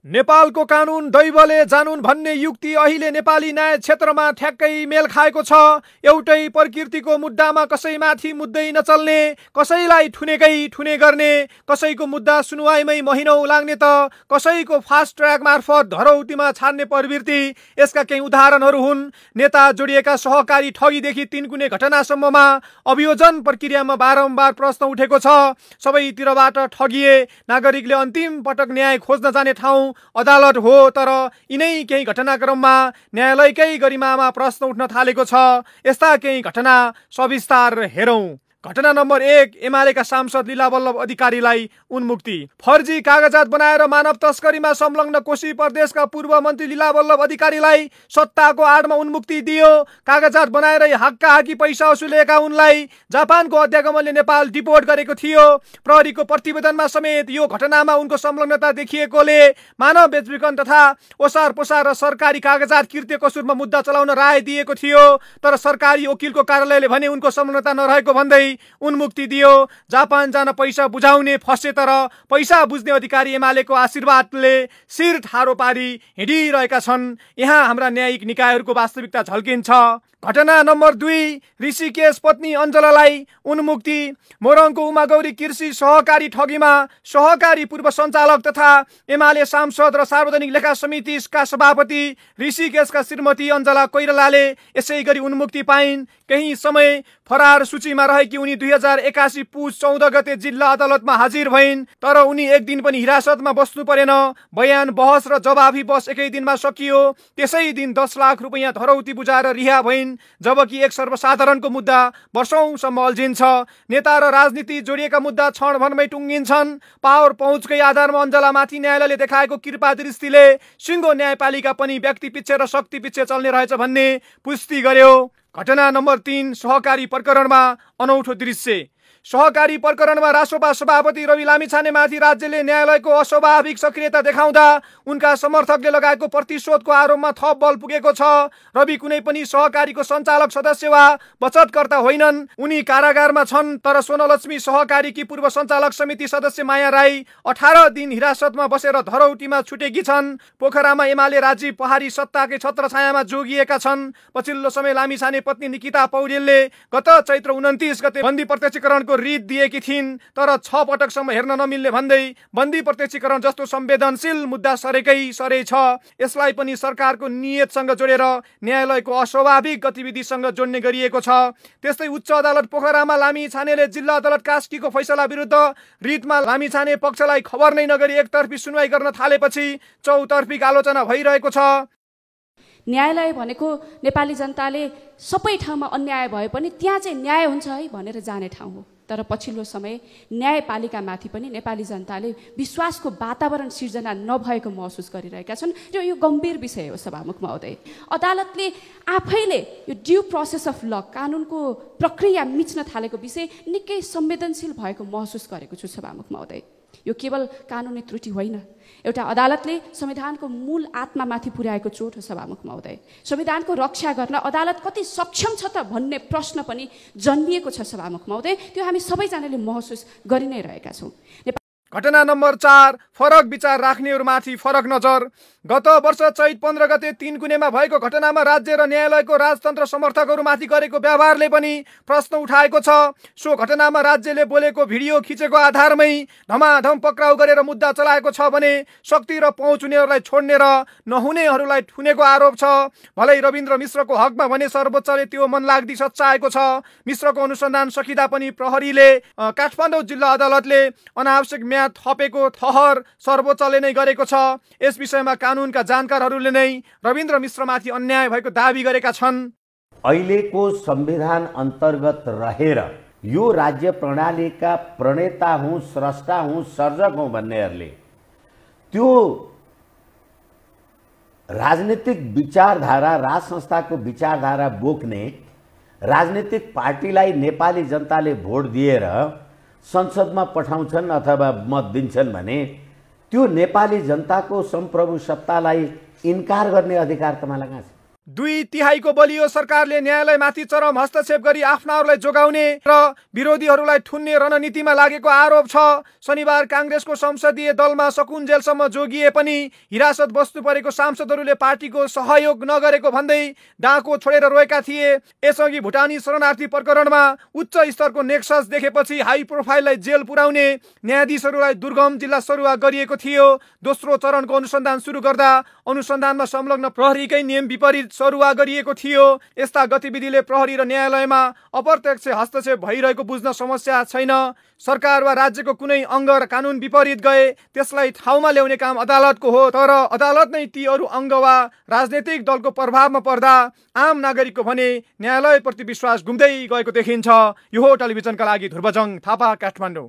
नेपालको कानुन दैवले जानुन् भन्ने युक्ति अहिले नेपाली न्याय क्षेत्रमा ठ्याक्कै मेल खाएको छ। एउटै प्रकृतिको मुद्दामा कसैमाथि मुद्दै नचल्ने, कसैलाई ठुने गर्ने, कसैको मुद्दा सुनवाईमै महिनौं लाग्ने त कसैको फास्ट ट्र्याक मार्फत धरौटीमा छाड्ने प्रवृत्ति। यसका केही उदाहरणहरू हुन्। नेता जोडिएका सहकारी ठगीदेखि तिनकुने घटनासम्ममा अभियोजन प्रक्रियामा बारम्बार प्रश्न उठेको छ। सबैतिरबाट ठगिए, नागरिकले अन्तिम पटक न्याय खोज्न जाने ठाउँ अदालत हो, तर यिनै केही घटनाक्रममा न्यायालयकै गरिमामा प्रश्न उठ्न थालेको छ। यस्ता केही घटना सविस्तार हेरौं। घटना नम्बर 1, एमालेका सांसद लीलावल्लभ अधिकारीलाई उन्मुक्ति। फर्जी कागजात बनाएर मानव तस्करीमा संलग्न कोशी प्रदेशका पूर्व मन्त्री लीलावल्लभ अधिकारीलाई सत्ताको आडमा उन्मुक्ति दियो। कागजात बनाएर हक्काहक्की पैसा वसुलेका उनलाई जापानको अध्यागमनले नेपाल डिपोर्ट गरेको थियो। प्रहरीको प्रतिवेदनमा समेत यो घटनामा उनको संलग्नता देखिएकोले मानव बेचबिखन तथा ओसार पोसार र सरकारी कागजात कृत्य कसुरमा मुद्दा चलाउन राय दिएको थियो। तर सरकारी वकिलको कार्यालयले भने उनको संलग्नता नरहेको भन्दै उन्मुक्ति दियो। जापान जान पैसा बुझाउने फसे, तर पैसा बुझ्ने अधिकारी एमालेको आशीर्वादले शिर ठाडो पारी हिँडिरहेका छन्। यहाँ हाम्रा न्यायिक निकायहरूको वास्तविकता झल्किन्छ। घटना नम्बर 2, ऋषिकेश पत्नी अञ्जलालाई उन्मुक्ति। मोरङको उमागौरी कृषि सहकारी ठगीमा सहकारी पूर्व सञ्चालक तथा एमाले सांसद र सार्वजनिक लेखा समितिका सभापति ऋषिकेशका श्रीमती अञ्जला कोइरालाले यसै गरी उन्मुक्ति पाइन्। केही समय फरार सूचीमा रहेकी उनी 2081 पुस 14 गते जिल्ला अदालतमा हाजिर भइन्, तर उनी एक दिन पनि हिरासतमा बस्नु परेन। बयान, बहस र जवाफी बस एकै दिनमा सकियो। त्यसै दिन 10 लाख रुपैयाँ धरौती बुझाएर रिहा भइन्, जबकि एक सर्वसाधारणको मुद्दा वर्षौंसम्म अल्झिन्छ। नेता र राजनीति जोडिएका मुद्दा क्षणभरमै टुङ्गिन्छन्। पावर पहुँचकै आधारमा अञ्जलामाथि न्यायालयले देखाएको कृपा दृष्टिले सिङ्गो न्यायपालिका पनि व्यक्ति पिच्छे र शक्ति पिच्छे चल्ने रहेछ भन्ने पुष्टि गर्यो। घटना नम्बर 3, सहकारी प्रकरणमा अनौठो दृश्य। सहकारी प्रकरणमा रासोपा सभापति रवि लामिछानेमाथि राज्यले न्यायालयको अस्वाभाविक सक्रियता देखाउँदा उनका समर्थकले लगाएको प्रतिशोधको आरोपमा थप बल पुगेको छ। रवि कुनै पनि सहकारीको सञ्चालक सदस्य वा बचतकर्ता होइनन्। उनी कारागारमा छन्, तर सोनलक्ष्मी सहकारीकी पूर्व सञ्चालक समिति सदस्य माया राई 18 दिन हिरासतमा बसेर धरौटीमा छुटेकी छन्। पोखरामा एमाले राजीव पहाडी सत्ताकै छत्रछायामा जोगिएका छन्। पछिल्लो समय लामिछाने पत्नी निकिता पौडेलले गत चैत्र 29 गते बन्दी प्रत्यक्षीकरणको रिट दिएकी थिइन्, तर 6 पटकसम्म हेर्न नमिल्ने भन्दै बन्दी प्रत्यक्षीकरण जस्तो संवेदनशील मुद्दा सरेकै सरै छ। यसलाई पनि सरकारको नियतसँग जोडेर न्यायालयको अस्वाभाविक गतिविधिसँग जोड्ने गरिएको छ। त्यस्तै उच्च अदालत पोखरामा लामिछानेले जिल्ला अदालत कास्कीको फैसला विरुद्ध रिटमा लामिछाने पक्षलाई खबर नै नगरी एकतर्फी सुनवाई गर्न थालेपछि चौतर्फी आलोचना भइरहेको छ। न्यायालय भनेको नेपाली जनताले सबै ठाउँमा अन्याय भए पनि त्यहाँ चाहिँ न्याय हुन्छ है भनेर जाने ठाउँ हो। तर पछिल्लो समय न्यायपालिकामाथि पनि नेपाली जनताले विश्वासको वातावरण सिर्जना नभएको महसुस गरिरहेका छन् र यो गम्भीर विषय हो सभामुख महोदय। अदालतले आफैले यो ड्यू प्रोसेस अफ ल, कानुनको प्रक्रिया मिच्न थालेको विषय निकै संवेदनशील भएको महसुस गरेको छु सभामुख महोदय। यो केवल कानुनी त्रुटि होइन, एउटा अदालतले संविधानको मूल आत्मामाथि पुर्याएको चोट हो सभामुख महोदय। संविधानको रक्षा गर्न अदालत कति सक्षम छ त भन्ने प्रश्न पनि जन्मिएको छ सभामुख महोदय। त्यो हामी सबैजनाले महसुस गरि नै रहेका छौँ। घटना नम्बर 4, फरक विचार राख्नेहरूमाथि फरक नजर। गत वर्ष चैत 15 गते तिनकुनेमा भएको घटनामा राज्य र न्यायालयको राजतन्त्र समर्थकहरूमाथि गरेको व्यवहारले पनि प्रश्न उठाएको छ। सो घटनामा राज्यले बोलेको भिडियो खिचेको आधारमै धमाधम पक्राउ गरेर मुद्दा चलाएको छ भने शक्ति र पहुँच हुनेहरूलाई छोड्ने र नहुनेहरूलाई ठुनेको आरोप छ। भलै रविन्द्र मिश्रको हकमा भने सर्वोच्चले त्यो मनलाग्दी सच्याएको छ। मिश्रको अनुसन्धान सकिँदा पनि प्रहरीले काठमाडौँ जिल्ला अदालतले अनावश्यक म्याद थपेको ठहर सर्वोच्चले नै गरेको छ। यस विषयमा कानुनका जानकारहरूले नै रविन्द्र मिश्रमाथि अन्याय भएको दाबी गरेका छन्। अहिलेको संविधान अन्तर्गत रहेर यो राज्य प्रणालीका प्रणेता हुँ, स्रष्टा हुँ, सर्जक हुँ भन्नेहरूले त्यो राजनीतिक विचारधारा, राज संस्थाको विचारधारा बोक्ने राजनीतिक पार्टीलाई नेपाली जनताले भोट दिएर संसदमा पठाउँछन् अथवा मत दिन्छन् भने त्यो नेपाली जनताको सम्प्रभु सत्तालाई इन्कार गर्ने अधिकार तपाईँलाई कहाँ छ? 2/3 बलियो सरकारले न्यायालयमाथि चरम हस्तक्षेप गरी आफ्नाहरूलाई जोगाउने र विरोधीहरूलाई थुन्ने रणनीतिमा लागेको आरोप छ। शनिबार काङ्ग्रेसको संसदीय दलमा सकुन्जेलसम्म जोगिए पनि हिरासत बस्नु परेको सांसदहरूले पार्टीको सहयोग नगरेको भन्दै डाको छोडेर रोएका थिए। यसअघि भुटानी शरणार्थी प्रकरणमा उच्च स्तरको नेक्सस देखेपछि हाई प्रोफाइललाई जेल पुर्याउने न्यायाधीशहरूलाई दुर्गम जिल्ला सरुवा गरिएको थियो। दोस्रो चरणको अनुसन्धान सुरु गर्दा अनुसन्धानमा संलग्न प्रहरीकै नियम विपरीत सरुवा गरिएको थियो। यस्ता गतिविधिले प्रहरी र न्यायालयमा अप्रत्यक्ष हस्तक्षेप भइरहेको बुझ्न समस्या छैन। सरकार वा राज्यको कुनै अङ्ग र कानुन विपरीत गए त्यसलाई ठाउँमा ल्याउने काम अदालतको हो, तर अदालत नै ती अरू अङ्ग वा राजनैतिक दलको प्रभावमा पर्दा आम नागरिकको भने न्यायालयप्रति विश्वास गुम्दै गएको देखिन्छ। यो हो टेलिभिजनका लागि ध्रुवजङ थापा, काठमाडौँ।